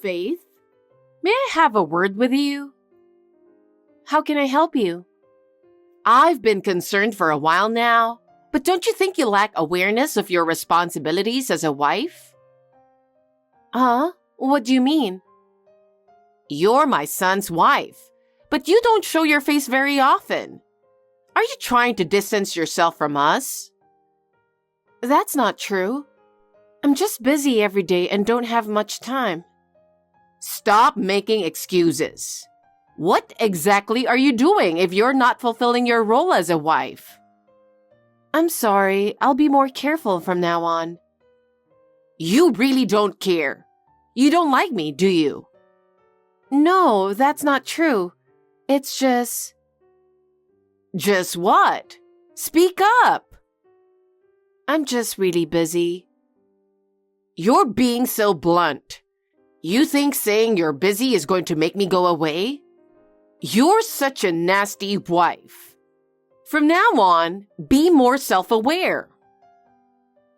Faith, may I have a word with you? How can I help you? I've been concerned for a while now, but don't you think you lack awareness of your responsibilities as a wife? Huh? What do you mean? You're my son's wife, but you don't show your face very often. Are you trying to distance yourself from us? That's not true. I'm just busy every day and don't have much time. Stop making excuses. What exactly are you doing if you're not fulfilling your role as a wife? I'm sorry. I'll be more careful from now on. You really don't care. You don't like me, do you? No, that's not true. It's just... Just what? Speak up. I'm just really busy. You're being so blunt. You think saying you're busy is going to make me go away? You're such a nasty wife. From now on, be more self-aware.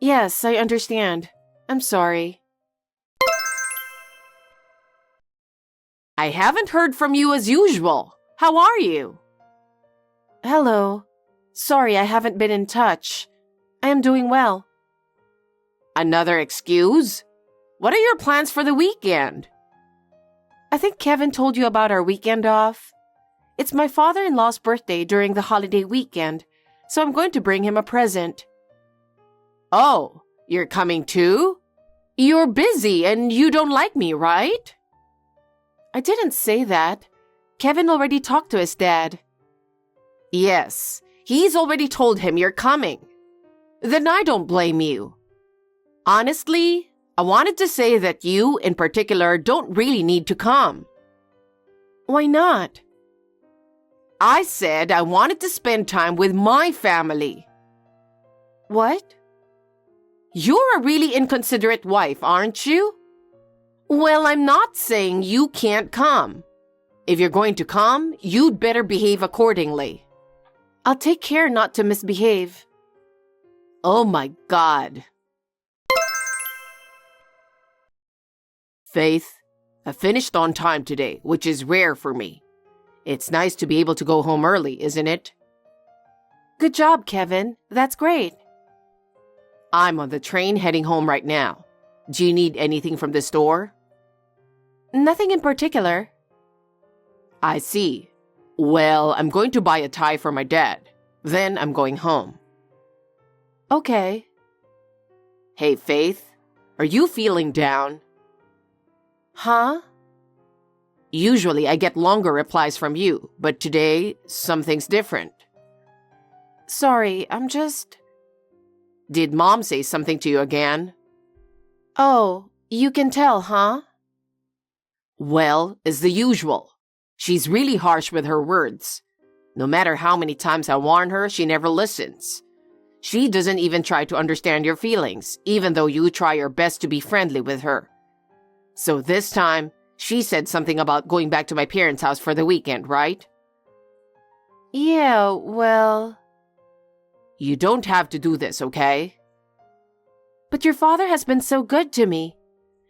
Yes, I understand. I'm sorry. I haven't heard from you as usual. How are you? Hello. Sorry, I haven't been in touch. I am doing well. Another excuse? What are your plans for the weekend? I think Kevin told you about our weekend off. It's my father-in-law's birthday during the holiday weekend, so I'm going to bring him a present. Oh, you're coming too? You're busy and you don't like me, right? I didn't say that. Kevin already talked to his dad. Yes, he's already told him you're coming. Then I don't blame you. Honestly, I wanted to say that you, in particular, don't really need to come. Why not? I said I wanted to spend time with my family. What? You're a really inconsiderate wife, aren't you? Well, I'm not saying you can't come. If you're going to come, you'd better behave accordingly. I'll take care not to misbehave. Oh my God. Faith, I finished on time today, which is rare for me. It's nice to be able to go home early, isn't it? Good job, Kevin. That's great. I'm on the train heading home right now. Do you need anything from the store? Nothing in particular. I see. Well, I'm going to buy a tie for my dad. Then I'm going home. Okay. Hey, Faith, are you feeling down? Huh? Usually I get longer replies from you, but today, something's different. Sorry, I'm just... Did Mom say something to you again? Oh, you can tell, huh? Well, it's the usual. She's really harsh with her words. No matter how many times I warn her, she never listens. She doesn't even try to understand your feelings, even though you try your best to be friendly with her. So this time, she said something about going back to my parents' house for the weekend, right? Yeah, well... You don't have to do this, okay? But your father has been so good to me.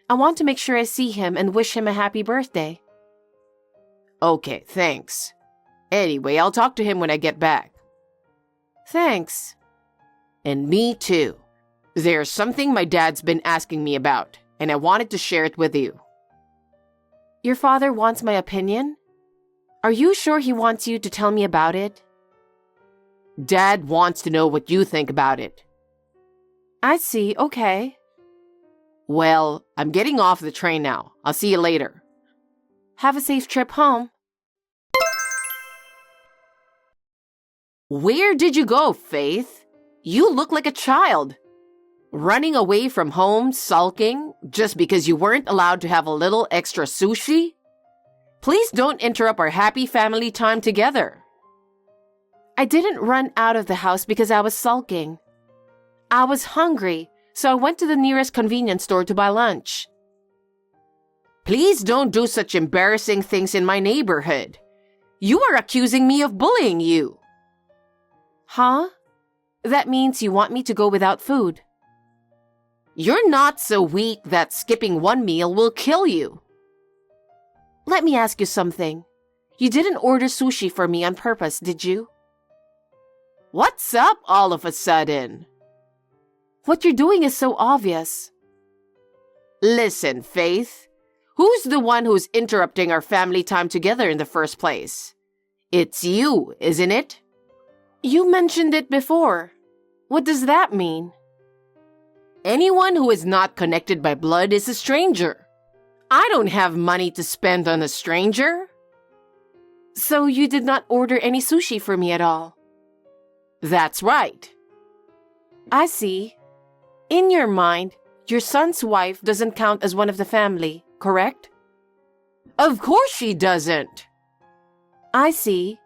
I want to make sure I see him and wish him a happy birthday. Okay, thanks. Anyway, I'll talk to him when I get back. Thanks. And me too. There's something my dad's been asking me about, and I wanted to share it with you. Your father wants my opinion? Are you sure he wants you to tell me about it? Dad wants to know what you think about it. I see, okay. Well, I'm getting off the train now. I'll see you later. Have a safe trip home. Where did you go, Faith? You look like a child. Running away from home, sulking, just because you weren't allowed to have a little extra sushi? Please don't interrupt our happy family time together. I didn't run out of the house because I was sulking. I was hungry, so I went to the nearest convenience store to buy lunch. Please don't do such embarrassing things in my neighborhood. You are accusing me of bullying you. Huh? That means you want me to go without food. You're not so weak that skipping one meal will kill you. Let me ask you something. You didn't order sushi for me on purpose, did you? What's up all of a sudden? What you're doing is so obvious. Listen, Faith. Who's the one who's interrupting our family time together in the first place? It's you, isn't it? You mentioned it before. What does that mean? Anyone who is not connected by blood is a stranger. I don't have money to spend on a stranger. So you did not order any sushi for me at all? That's right. I see. In your mind, your son's wife doesn't count as one of the family, correct? Of course she doesn't. I see.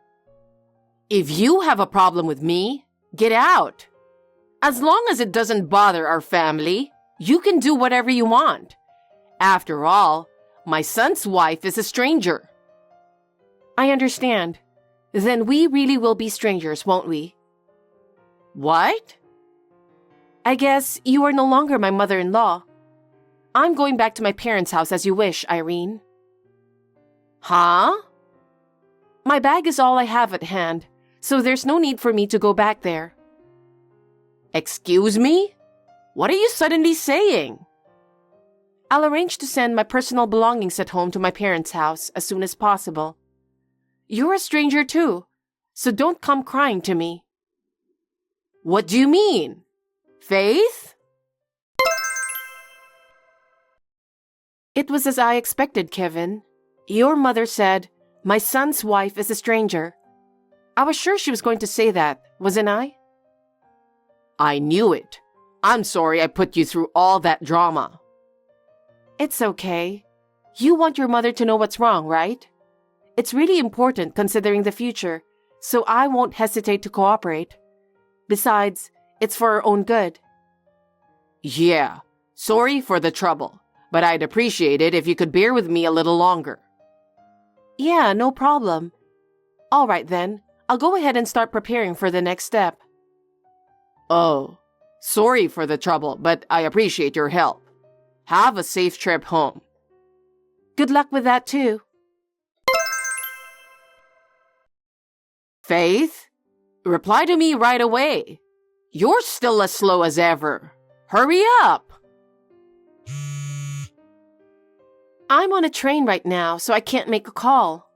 If you have a problem with me, get out. As long as it doesn't bother our family, you can do whatever you want. After all, my son's wife is a stranger. I understand. Then we really will be strangers, won't we? What? I guess you are no longer my mother-in-law. I'm going back to my parents' house as you wish, Irene. Huh? My bag is all I have at hand, so there's no need for me to go back there. Excuse me? What are you suddenly saying? I'll arrange to send my personal belongings at home to my parents' house as soon as possible. You're a stranger too, so don't come crying to me. What do you mean? Faith? It was as I expected, Kevin. Your mother said, "My son's wife is a stranger." I was sure she was going to say that, wasn't I? I knew it. I'm sorry I put you through all that drama. It's okay. You want your mother to know what's wrong, right? It's really important considering the future, so I won't hesitate to cooperate. Besides, it's for our own good. Yeah, sorry for the trouble, but I'd appreciate it if you could bear with me a little longer. Yeah, no problem. All right then, I'll go ahead and start preparing for the next step. Oh, sorry for the trouble, but I appreciate your help. Have a safe trip home. Good luck with that too. Faith, reply to me right away. You're still as slow as ever. Hurry up. I'm on a train right now, so I can't make a call.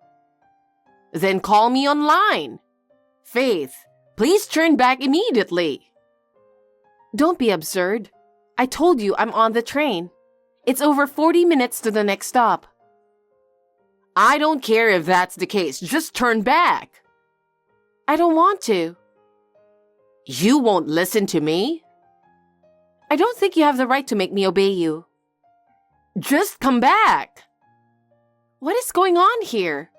Then call me online. Faith, please turn back immediately. Don't be absurd. I told you I'm on the train. It's over 40 minutes to the next stop. I don't care if that's the case. Just turn back. I don't want to. You won't listen to me? I don't think you have the right to make me obey you. Just come back. What is going on here?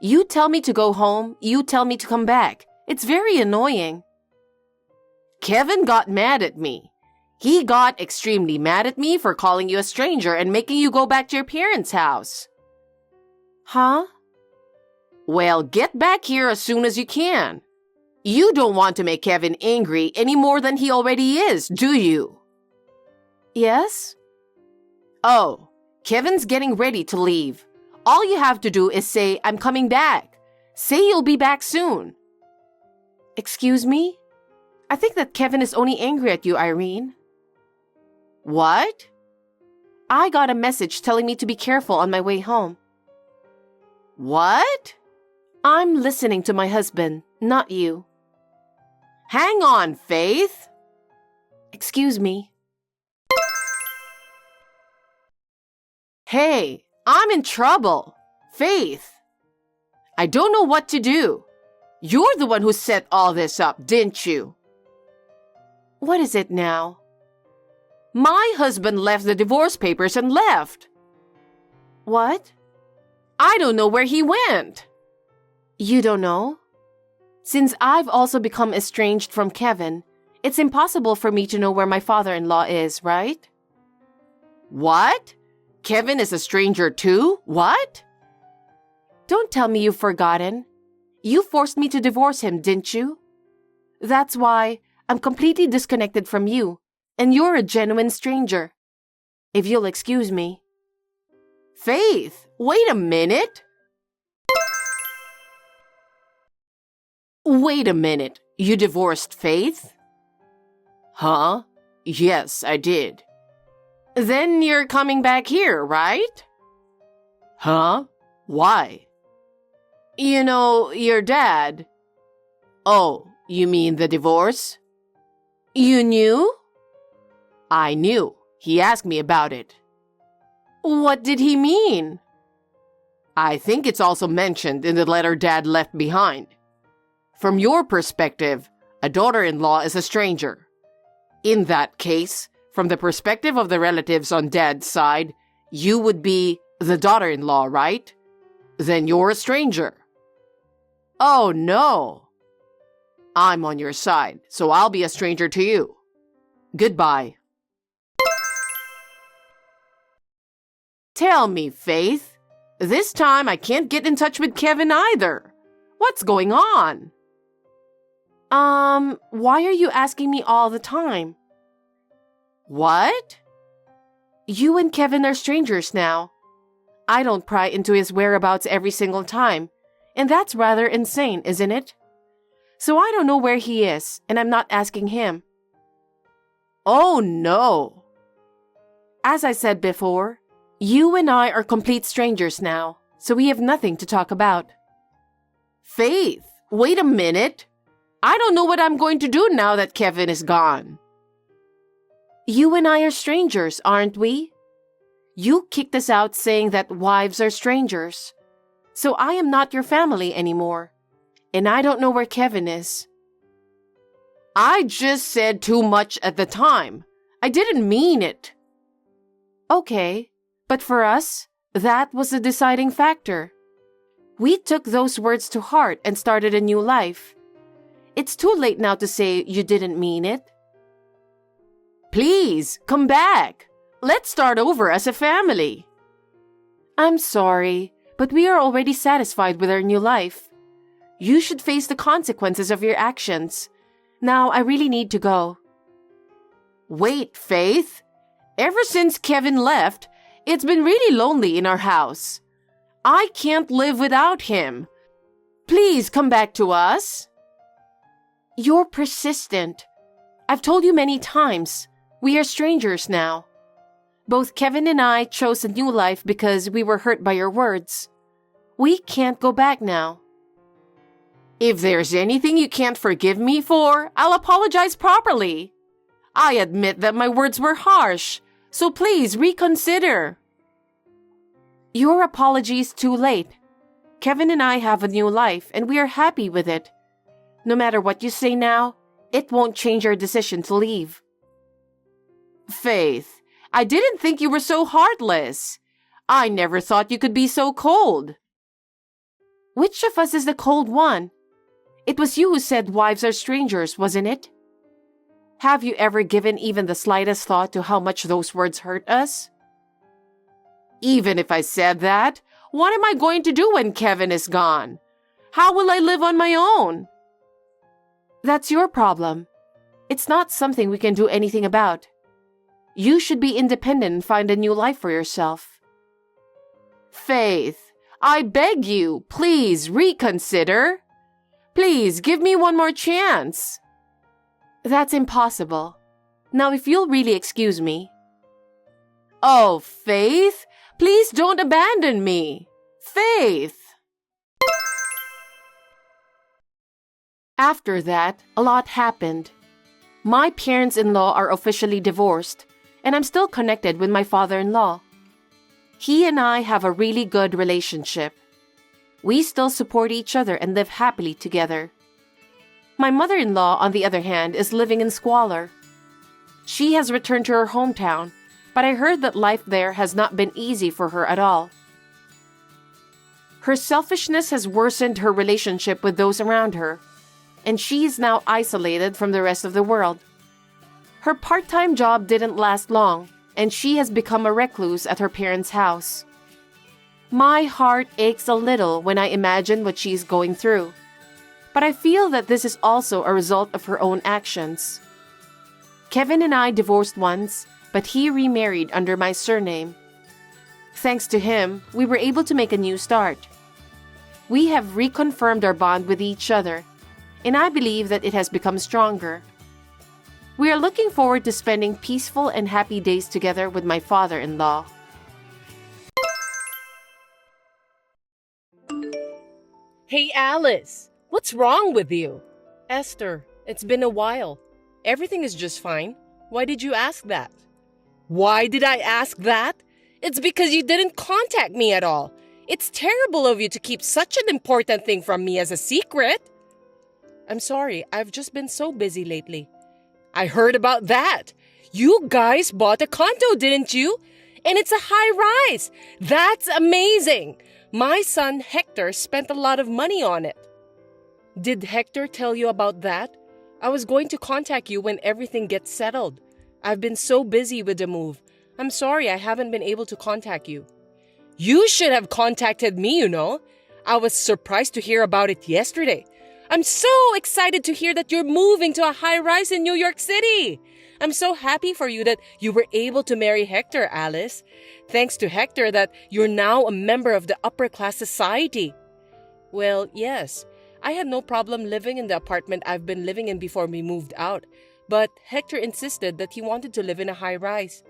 You tell me to go home, you tell me to come back. It's very annoying. Kevin got mad at me. He got extremely mad at me for calling you a stranger and making you go back to your parents' house. Huh? Well, get back here as soon as you can. You don't want to make Kevin angry any more than he already is, do you? Yes? Oh, Kevin's getting ready to leave. All you have to do is say, "I'm coming back." Say you'll be back soon. Excuse me? I think that Kevin is only angry at you, Irene. What? I got a message telling me to be careful on my way home. What? I'm listening to my husband, not you. Hang on, Faith. Excuse me. Hey, I'm in trouble. Faith. I don't know what to do. You're the one who set all this up, didn't you? What is it now? My husband left the divorce papers and left. What? I don't know where he went. You don't know? Since I've also become estranged from Kevin, it's impossible for me to know where my father-in-law is, right? What? Kevin is a stranger too? What? Don't tell me you've forgotten. You forced me to divorce him, didn't you? That's why I'm completely disconnected from you, and you're a genuine stranger. If you'll excuse me. Faith, wait a minute. Wait a minute, you divorced Faith? Huh? Yes, I did. Then you're coming back here, right? Huh? Why? You know, your dad. Oh, you mean the divorce? You knew? I knew. He asked me about it. What did he mean? I think it's also mentioned in the letter Dad left behind. From your perspective, a daughter-in-law is a stranger. In that case, from the perspective of the relatives on Dad's side, you would be the daughter-in-law, right? Then you're a stranger. Oh, no. I'm on your side, so I'll be a stranger to you. Goodbye. Tell me, Faith. This time I can't get in touch with Kevin either. What's going on? Why are you asking me all the time? What? You and Kevin are strangers now. I don't pry into his whereabouts every single time, and that's rather insane, isn't it? So I don't know where he is, and I'm not asking him. Oh, no. As I said before, you and I are complete strangers now, so we have nothing to talk about. Faith, wait a minute. I don't know what I'm going to do now that Kevin is gone. You and I are strangers, aren't we? You kicked us out saying that wives are strangers. So I am not your family anymore. And I don't know where Kevin is. I just said too much at the time. I didn't mean it. Okay, but for us, that was the deciding factor. We took those words to heart and started a new life. It's too late now to say you didn't mean it. Please, come back. Let's start over as a family. I'm sorry, but we are already satisfied with our new life. You should face the consequences of your actions. Now I really need to go. Wait, Faith. Ever since Kevin left, it's been really lonely in our house. I can't live without him. Please come back to us. You're persistent. I've told you many times, we are strangers now. Both Kevin and I chose a new life because we were hurt by your words. We can't go back now. If there's anything you can't forgive me for, I'll apologize properly. I admit that my words were harsh, so please reconsider. Your apology is too late. Kevin and I have a new life and we are happy with it. No matter what you say now, it won't change our decision to leave. Faith, I didn't think you were so heartless. I never thought you could be so cold. Which of us is the cold one? It was you who said wives are strangers, wasn't it? Have you ever given even the slightest thought to how much those words hurt us? Even if I said that, what am I going to do when Kevin is gone? How will I live on my own? That's your problem. It's not something we can do anything about. You should be independent and find a new life for yourself. Faith, I beg you, please reconsider. Please give me one more chance. That's impossible. Now, if you'll really excuse me. Oh, Faith, please don't abandon me. Faith. After that, a lot happened. My parents-in-law are officially divorced, and I'm still connected with my father-in-law. He and I have a really good relationship. We still support each other and live happily together. My mother-in-law, on the other hand, is living in squalor. She has returned to her hometown, but I heard that life there has not been easy for her at all. Her selfishness has worsened her relationship with those around her, and she is now isolated from the rest of the world. Her part-time job didn't last long, and she has become a recluse at her parents' house. My heart aches a little when I imagine what she's going through, but I feel that this is also a result of her own actions. Kevin and I divorced once, but he remarried under my surname. Thanks to him, we were able to make a new start. We have reconfirmed our bond with each other, and I believe that it has become stronger. We are looking forward to spending peaceful and happy days together with my father-in-law. Hey, Alice, what's wrong with you? Esther, it's been a while. Everything is just fine. Why did you ask that? Why did I ask that? It's because you didn't contact me at all. It's terrible of you to keep such an important thing from me as a secret. I'm sorry, I've just been so busy lately. I heard about that. You guys bought a condo, didn't you? And it's a high rise. That's amazing. My son Hector spent a lot of money on it. Did Hector tell you about that? I was going to contact you when everything gets settled. I've been so busy with the move. I'm sorry I haven't been able to contact you. You should have contacted me, you know. I was surprised to hear about it yesterday. I'm so excited to hear that you're moving to a high-rise in New York City. I'm so happy for you that you were able to marry Hector, Alice. Thanks to Hector that you're now a member of the upper-class society. Well, yes. I had no problem living in the apartment I've been living in before we moved out. But Hector insisted that he wanted to live in a high-rise.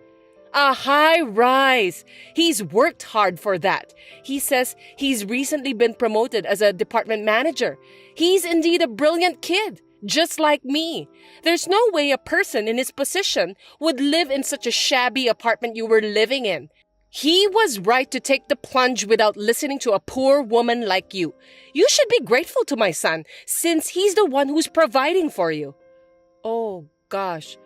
A high-rise! He's worked hard for that. He says he's recently been promoted as a department manager. He's indeed a brilliant kid, just like me. There's no way a person in his position would live in such a shabby apartment you were living in. He was right to take the plunge without listening to a poor woman like you. You should be grateful to my son, since he's the one who's providing for you. Oh, gosh.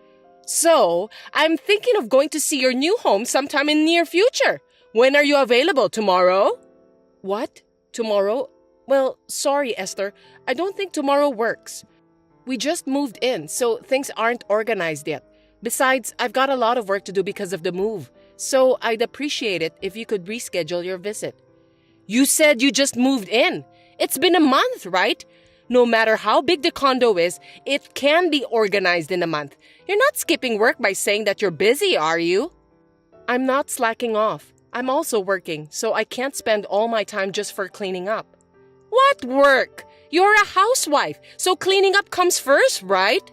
So, I'm thinking of going to see your new home sometime in near future. When are you available? Tomorrow? What? Tomorrow? Well, sorry, Esther. I don't think tomorrow works. We just moved in, so things aren't organized yet. Besides, I've got a lot of work to do because of the move. So, I'd appreciate it if you could reschedule your visit. You said you just moved in. It's been a month, right? No matter how big the condo is, it can be organized in a month. You're not skipping work by saying that you're busy, are you? I'm not slacking off. I'm also working, so I can't spend all my time just for cleaning up. What work? You're a housewife, so cleaning up comes first, right?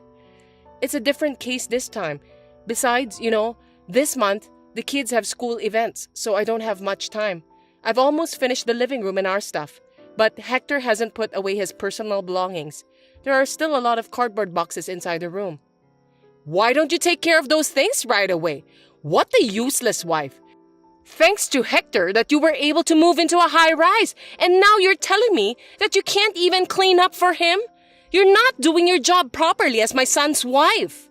It's a different case this time. Besides, this month, the kids have school events, so I don't have much time. I've almost finished the living room and our stuff. But Hector hasn't put away his personal belongings. There are still a lot of cardboard boxes inside the room. Why don't you take care of those things right away? What a useless wife. Thanks to Hector that you were able to move into a high-rise, and now you're telling me that you can't even clean up for him? You're not doing your job properly as my son's wife.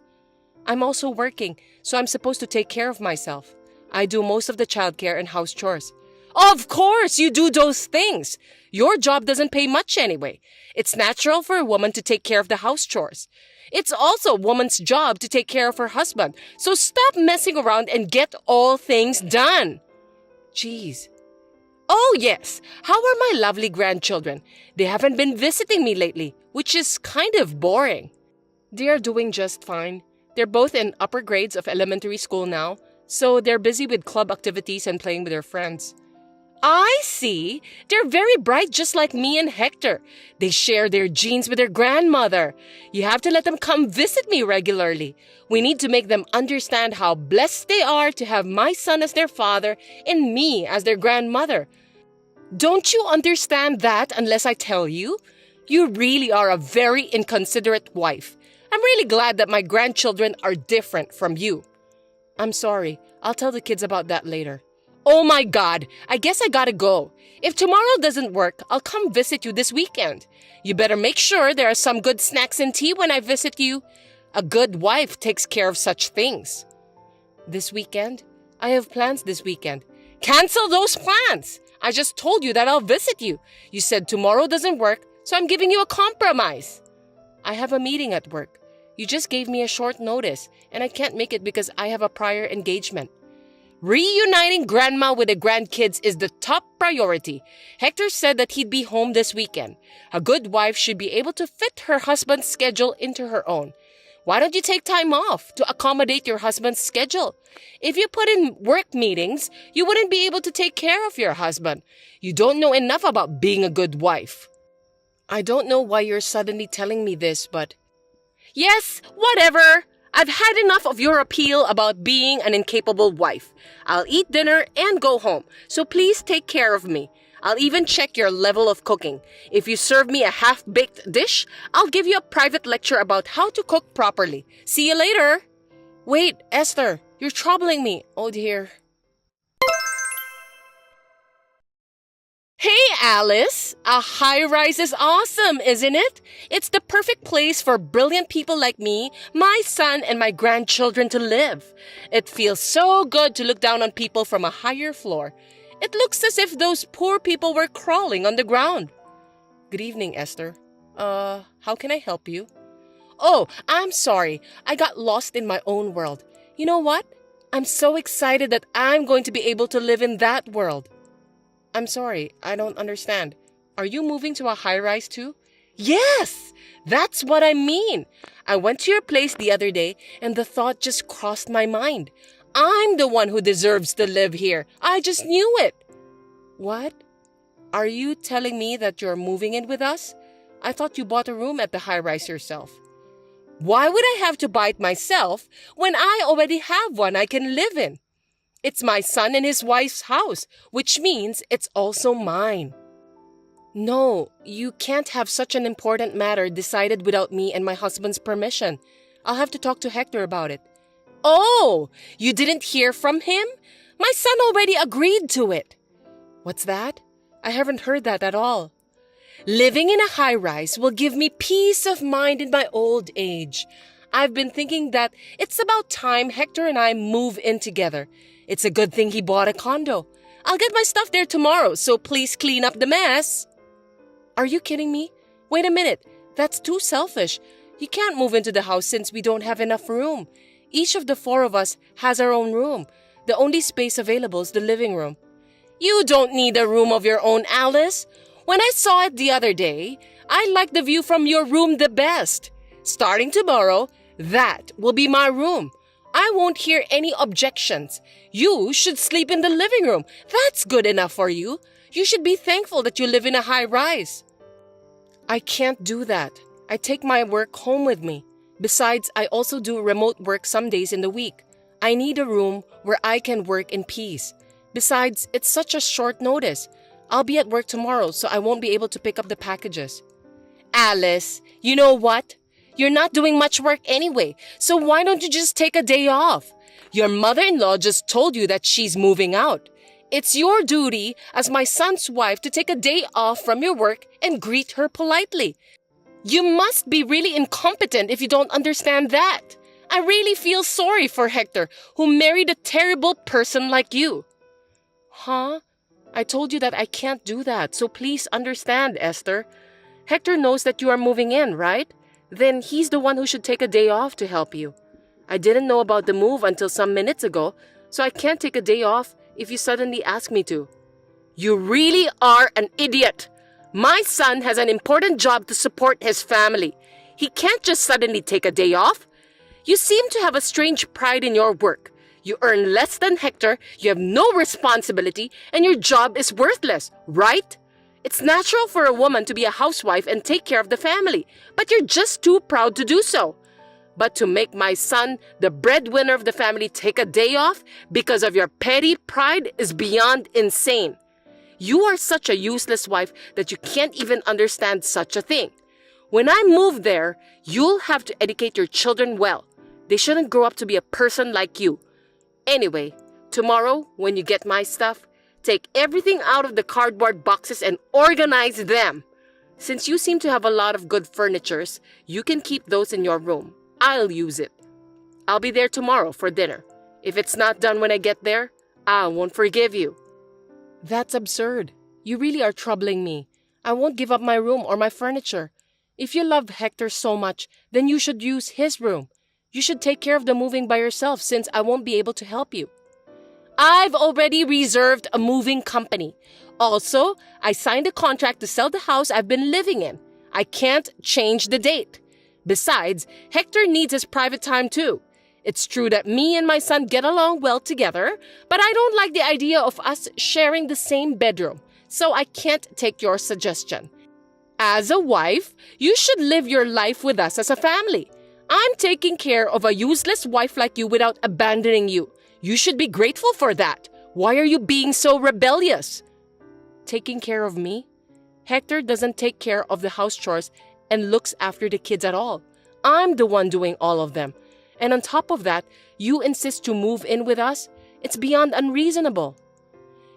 I'm also working, so I'm supposed to take care of myself. I do most of the childcare and house chores. Of course, you do those things. Your job doesn't pay much anyway. It's natural for a woman to take care of the house chores. It's also a woman's job to take care of her husband. So stop messing around and get all things done. Jeez. Oh, yes. How are my lovely grandchildren? They haven't been visiting me lately, which is kind of boring. They are doing just fine. They're both in upper grades of elementary school now, so they're busy with club activities and playing with their friends. I see. They're very bright just like me and Hector. They share their genes with their grandmother. You have to let them come visit me regularly. We need to make them understand how blessed they are to have my son as their father and me as their grandmother. Don't you understand that unless I tell you? You really are a very inconsiderate wife. I'm really glad that my grandchildren are different from you. I'm sorry. I'll tell the kids about that later. Oh my God, I guess I gotta go. If tomorrow doesn't work, I'll come visit you this weekend. You better make sure there are some good snacks and tea when I visit you. A good wife takes care of such things. This weekend? I have plans this weekend. Cancel those plans! I just told you that I'll visit you. You said tomorrow doesn't work, so I'm giving you a compromise. I have a meeting at work. You just gave me a short notice, and I can't make it because I have a prior engagement. Reuniting grandma with the grandkids is the top priority. Hector said that he'd be home this weekend. A good wife should be able to fit her husband's schedule into her own. Why don't you take time off to accommodate your husband's schedule? If you put in work meetings, you wouldn't be able to take care of your husband. You don't know enough about being a good wife. I don't know why you're suddenly telling me this, but... Yes, whatever. I've had enough of your appeal about being an incapable wife. I'll eat dinner and go home, so please take care of me. I'll even check your level of cooking. If you serve me a half-baked dish, I'll give you a private lecture about how to cook properly. See you later. Wait, Esther, you're troubling me. Oh dear. Hey, Alice! A high-rise is awesome, isn't it? It's the perfect place for brilliant people like me, my son, and my grandchildren to live. It feels so good to look down on people from a higher floor. It looks as if those poor people were crawling on the ground. Good evening, Esther. How can I help you? Oh, I'm sorry. I got lost in my own world. You know what? I'm so excited that I'm going to be able to live in that world. I'm sorry, I don't understand. Are you moving to a high-rise too? Yes! That's what I mean. I went to your place the other day and the thought just crossed my mind. I'm the one who deserves to live here. I just knew it. What? Are you telling me that you're moving in with us? I thought you bought a room at the high-rise yourself. Why would I have to buy it myself when I already have one I can live in? It's my son and his wife's house, which means it's also mine. No, you can't have such an important matter decided without me and my husband's permission. I'll have to talk to Hector about it. Oh, you didn't hear from him? My son already agreed to it. What's that? I haven't heard that at all. Living in a high-rise will give me peace of mind in my old age. I've been thinking that it's about time Hector and I move in together. It's a good thing he bought a condo. I'll get my stuff there tomorrow, so please clean up the mess. Are you kidding me? Wait a minute. That's too selfish. You can't move into the house since we don't have enough room. Each of the four of us has our own room. The only space available is the living room. You don't need a room of your own, Alice. When I saw it the other day, I liked the view from your room the best. Starting tomorrow, that will be my room. I won't hear any objections. You should sleep in the living room. That's good enough for you. You should be thankful that you live in a high-rise. I can't do that. I take my work home with me. Besides, I also do remote work some days in the week. I need a room where I can work in peace. Besides, it's such a short notice. I'll be at work tomorrow, so I won't be able to pick up the packages. Alice, you know what? You're not doing much work anyway, so why don't you just take a day off? Your mother-in-law just told you that she's moving out. It's your duty as my son's wife to take a day off from your work and greet her politely. You must be really incompetent if you don't understand that. I really feel sorry for Hector, who married a terrible person like you. Huh? I told you that I can't do that, so please understand, Esther. Hector knows that you are moving in, right? Then he's the one who should take a day off to help you. I didn't know about the move until some minutes ago, so I can't take a day off if you suddenly ask me to. You really are an idiot. My son has an important job to support his family. He can't just suddenly take a day off. You seem to have a strange pride in your work. You earn less than Hector, you have no responsibility, and your job is worthless, right? It's natural for a woman to be a housewife and take care of the family, but you're just too proud to do so. But to make my son, the breadwinner of the family, take a day off because of your petty pride is beyond insane. You are such a useless wife that you can't even understand such a thing. When I move there, you'll have to educate your children well. They shouldn't grow up to be a person like you. Anyway, tomorrow, when you get my stuff, take everything out of the cardboard boxes and organize them. Since you seem to have a lot of good furnitures, you can keep those in your room. I'll use it. I'll be there tomorrow for dinner. If it's not done when I get there, I won't forgive you. That's absurd. You really are troubling me. I won't give up my room or my furniture. If you love Hector so much, then you should use his room. You should take care of the moving by yourself since I won't be able to help you. I've already reserved a moving company. Also, I signed a contract to sell the house I've been living in. I can't change the date. Besides, Hector needs his private time too. It's true that me and my son get along well together, but I don't like the idea of us sharing the same bedroom, so I can't take your suggestion. As a wife, you should live your life with us as a family. I'm taking care of a useless wife like you without abandoning you. You should be grateful for that. Why are you being so rebellious? Taking care of me? Hector doesn't take care of the house chores and looks after the kids at all. I'm the one doing all of them. And on top of that, you insist to move in with us? It's beyond unreasonable.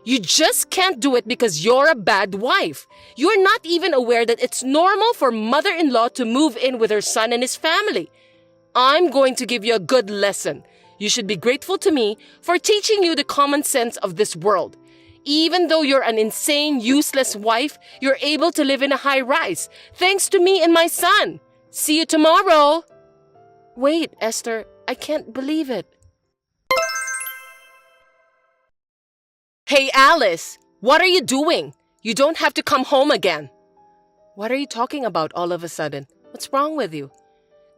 You just can't do it because you're a bad wife. You're not even aware that it's normal for mother-in-law to move in with her son and his family. I'm going to give you a good lesson. You should be grateful to me for teaching you the common sense of this world. Even though you're an insane, useless wife, you're able to live in a high-rise, thanks to me and my son. See you tomorrow. Wait, Esther, I can't believe it. Hey, Alice, what are you doing? You don't have to come home again. What are you talking about all of a sudden? What's wrong with you?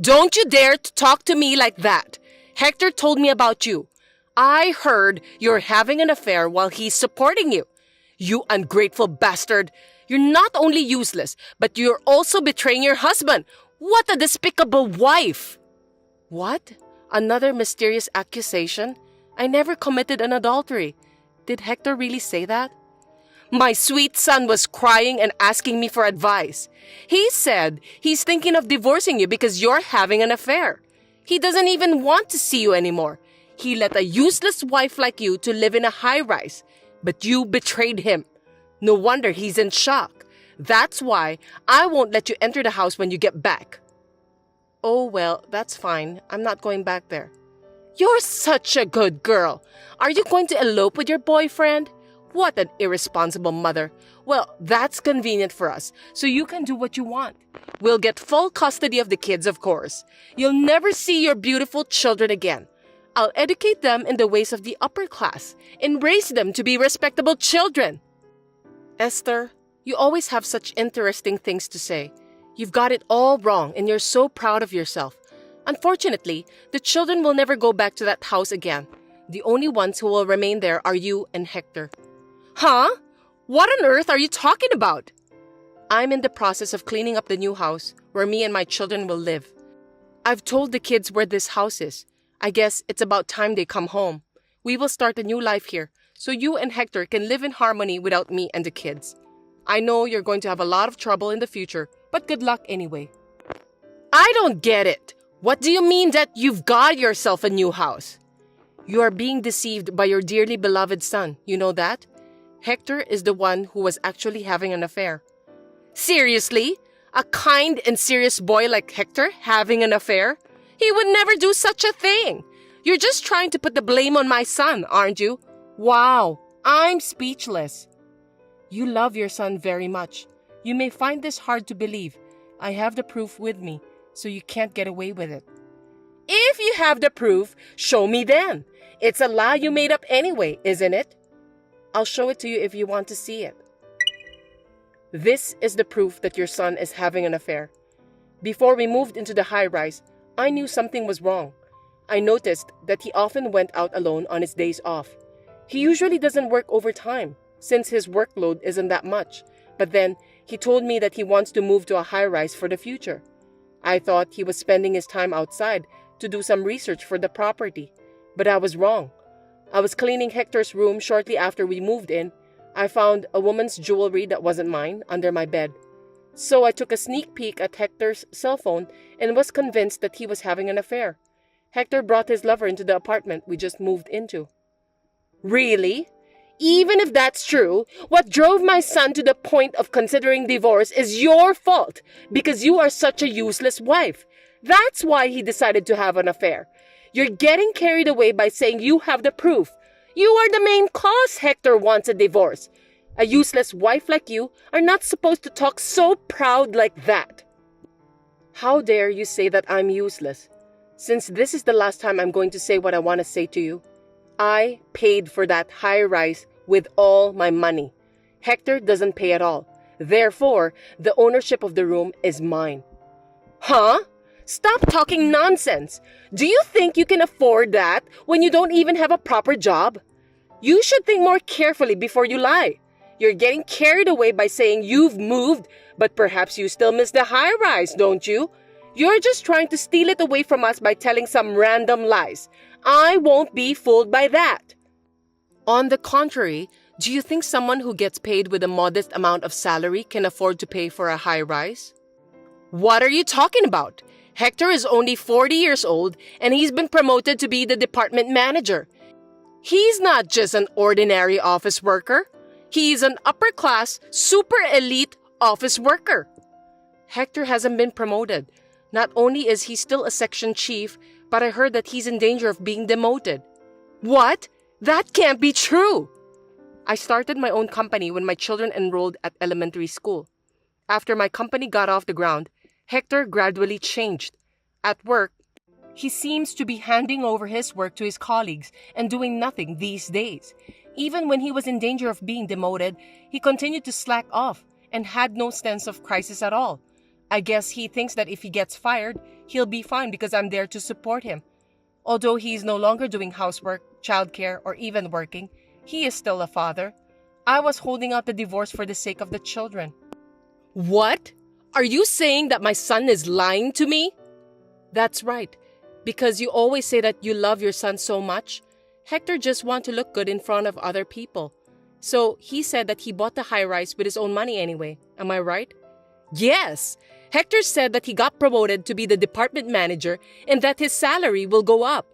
Don't you dare to talk to me like that. Hector told me about you. I heard you're having an affair while he's supporting you. You ungrateful bastard. You're not only useless, but you're also betraying your husband. What a despicable wife! What? Another mysterious accusation? I never committed an adultery. Did Hector really say that? My sweet son was crying and asking me for advice. He said he's thinking of divorcing you because you're having an affair. He doesn't even want to see you anymore. He let a useless wife like you to live in a high-rise, but you betrayed him. No wonder he's in shock. That's why I won't let you enter the house when you get back. Oh, well, that's fine. I'm not going back there. You're such a good girl. Are you going to elope with your boyfriend? What an irresponsible mother. Well, that's convenient for us, so you can do what you want. We'll get full custody of the kids, of course. You'll never see your beautiful children again. I'll educate them in the ways of the upper class and raise them to be respectable children. Esther, you always have such interesting things to say. You've got it all wrong and you're so proud of yourself. Unfortunately, the children will never go back to that house again. The only ones who will remain there are you and Hector. Huh? What on earth are you talking about? I'm in the process of cleaning up the new house where me and my children will live. I've told the kids where this house is. I guess it's about time they come home. We will start a new life here, so you and Hector can live in harmony without me and the kids. I know you're going to have a lot of trouble in the future, but good luck anyway. I don't get it. What do you mean that you've got yourself a new house? You are being deceived by your dearly beloved son, you know that? Hector is the one who was actually having an affair. Seriously? A kind and serious boy like Hector having an affair? He would never do such a thing. You're just trying to put the blame on my son, aren't you? Wow, I'm speechless. You love your son very much. You may find this hard to believe. I have the proof with me, so you can't get away with it. If you have the proof, show me then. It's a lie you made up anyway, isn't it? I'll show it to you if you want to see it. This is the proof that your son is having an affair. Before we moved into the high-rise, I knew something was wrong. I noticed that he often went out alone on his days off. He usually doesn't work overtime, since his workload isn't that much. But then, he told me that he wants to move to a high-rise for the future. I thought he was spending his time outside to do some research for the property. But I was wrong. I was cleaning Hector's room shortly after we moved in. I found a woman's jewelry that wasn't mine under my bed. So I took a sneak peek at Hector's cell phone and was convinced that he was having an affair. Hector brought his lover into the apartment we just moved into. Really? Even if that's true, what drove my son to the point of considering divorce is your fault because you are such a useless wife. That's why he decided to have an affair. You're getting carried away by saying you have the proof. You are the main cause Hector wants a divorce. A useless wife like you are not supposed to talk so proud like that. How dare you say that I'm useless? Since this is the last time I'm going to say what I want to say to you, I paid for that high-rise with all my money. Hector doesn't pay at all. Therefore, the ownership of the room is mine. Huh? Stop talking nonsense. Do you think you can afford that when you don't even have a proper job? You should think more carefully before you lie. You're getting carried away by saying you've moved, but perhaps you still miss the high rise, don't you? You're just trying to steal it away from us by telling some random lies. I won't be fooled by that. On the contrary, do you think someone who gets paid with a modest amount of salary can afford to pay for a high rise? What are you talking about? Hector is only 40 years old and he's been promoted to be the department manager. He's not just an ordinary office worker. He's an upper-class, super elite office worker. Hector hasn't been promoted. Not only is he still a section chief, but I heard that he's in danger of being demoted. What? That can't be true! I started my own company when my children enrolled at elementary school. After my company got off the ground, Hector gradually changed. At work, he seems to be handing over his work to his colleagues and doing nothing these days. Even when he was in danger of being demoted, he continued to slack off and had no sense of crisis at all. I guess he thinks that if he gets fired, he'll be fine because I'm there to support him. Although he's no longer doing housework, childcare, or even working, he is still a father. I was holding out the divorce for the sake of the children. What? Are you saying that my son is lying to me? That's right. Because you always say that you love your son so much. Hector just wants to look good in front of other people. So he said that he bought the high-rise with his own money anyway. Am I right? Yes. Hector said that he got promoted to be the department manager and that his salary will go up.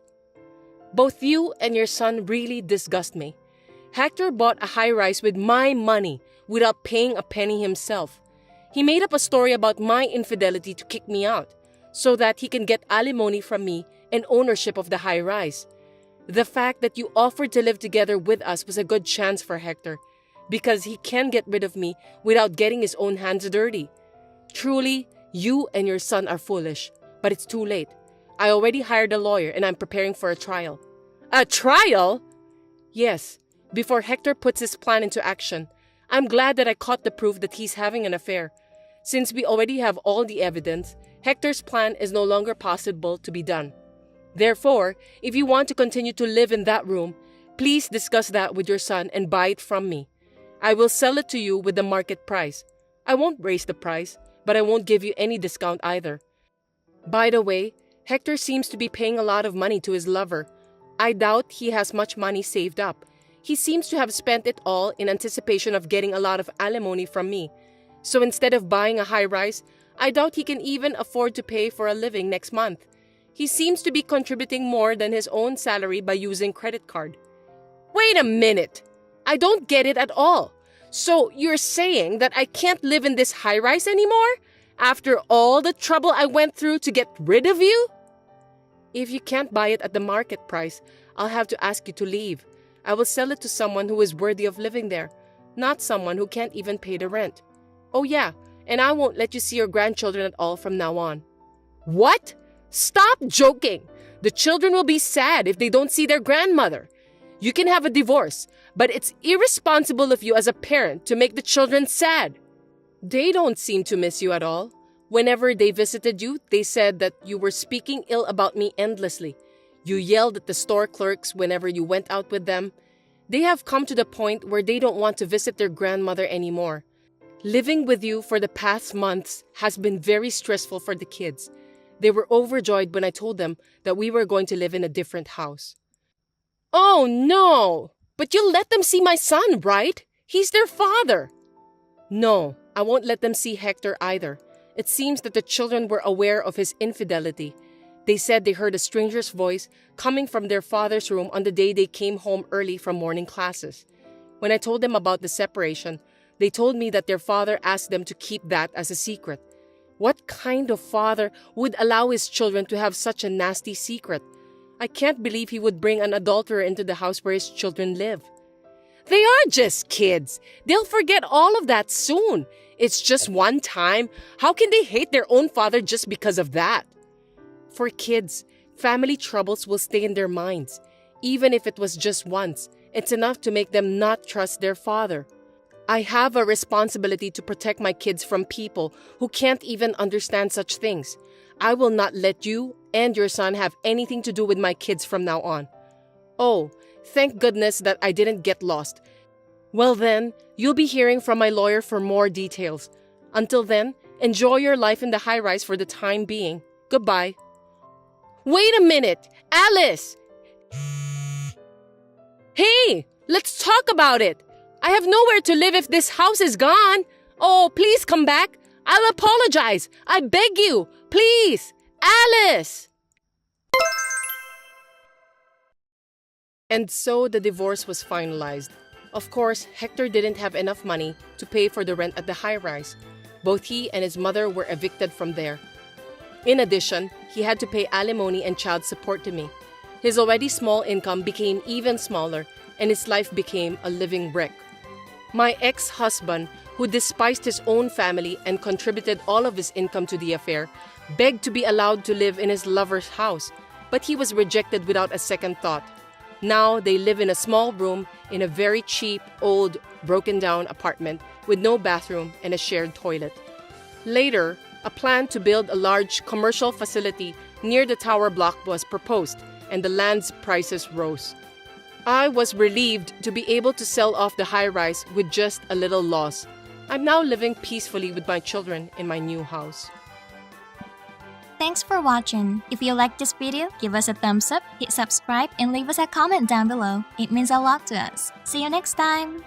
Both you and your son really disgust me. Hector bought a high-rise with my money without paying a penny himself. He made up a story about my infidelity to kick me out so that he can get alimony from me and ownership of the high-rise. The fact that you offered to live together with us was a good chance for Hector because he can get rid of me without getting his own hands dirty. Truly, you and your son are foolish, but it's too late. I already hired a lawyer and I'm preparing for a trial. A trial? Yes, before Hector puts his plan into action. I'm glad that I caught the proof that he's having an affair. Since we already have all the evidence, Hector's plan is no longer possible to be done. Therefore, if you want to continue to live in that room, please discuss that with your son and buy it from me. I will sell it to you with the market price. I won't raise the price, but I won't give you any discount either. By the way, Hector seems to be paying a lot of money to his lover. I doubt he has much money saved up. He seems to have spent it all in anticipation of getting a lot of alimony from me. So instead of buying a high-rise, I doubt he can even afford to pay for a living next month. He seems to be contributing more than his own salary by using credit card. Wait a minute! I don't get it at all. So you're saying that I can't live in this high-rise anymore? After all the trouble I went through to get rid of you? If you can't buy it at the market price, I'll have to ask you to leave. I will sell it to someone who is worthy of living there, not someone who can't even pay the rent. Oh yeah, and I won't let you see your grandchildren at all from now on. What? Stop joking! The children will be sad if they don't see their grandmother. You can have a divorce, but it's irresponsible of you as a parent to make the children sad. They don't seem to miss you at all. Whenever they visited you, they said that you were speaking ill about me endlessly. You yelled at the store clerks whenever you went out with them. They have come to the point where they don't want to visit their grandmother anymore. Living with you for the past months has been very stressful for the kids. They were overjoyed when I told them that we were going to live in a different house. Oh no! But you'll let them see my son, right? He's their father. No, I won't let them see Hector either. It seems that the children were aware of his infidelity. They said they heard a stranger's voice coming from their father's room on the day they came home early from morning classes. When I told them about the separation, they told me that their father asked them to keep that as a secret. What kind of father would allow his children to have such a nasty secret? I can't believe he would bring an adulterer into the house where his children live. They are just kids. They'll forget all of that soon. It's just one time. How can they hate their own father just because of that? For kids, family troubles will stay in their minds. Even if it was just once, it's enough to make them not trust their father. I have a responsibility to protect my kids from people who can't even understand such things. I will not let you and your son have anything to do with my kids from now on. Oh, thank goodness that I didn't get lost. Well then, you'll be hearing from my lawyer for more details. Until then, enjoy your life in the high-rise for the time being. Goodbye. Wait a minute! Alice! Hey! Let's talk about it! I have nowhere to live if this house is gone. Oh, please come back. I'll apologize. I beg you. Please. Alice! And so the divorce was finalized. Of course, Hector didn't have enough money to pay for the rent at the high-rise. Both he and his mother were evicted from there. In addition, he had to pay alimony and child support to me. His already small income became even smaller, and his life became a living wreck. My ex-husband, who despised his own family and contributed all of his income to the affair, begged to be allowed to live in his lover's house, but he was rejected without a second thought. Now they live in a small room in a very cheap, old, broken-down apartment with no bathroom and a shared toilet. Later, a plan to build a large commercial facility near the tower block was proposed, and the land's prices rose. I was relieved to be able to sell off the high-rise with just a little loss. I'm now living peacefully with my children in my new house. Thanks for watching. If you liked this video, give us a thumbs up, hit subscribe, and leave us a comment down below. It means a lot to us. See you next time!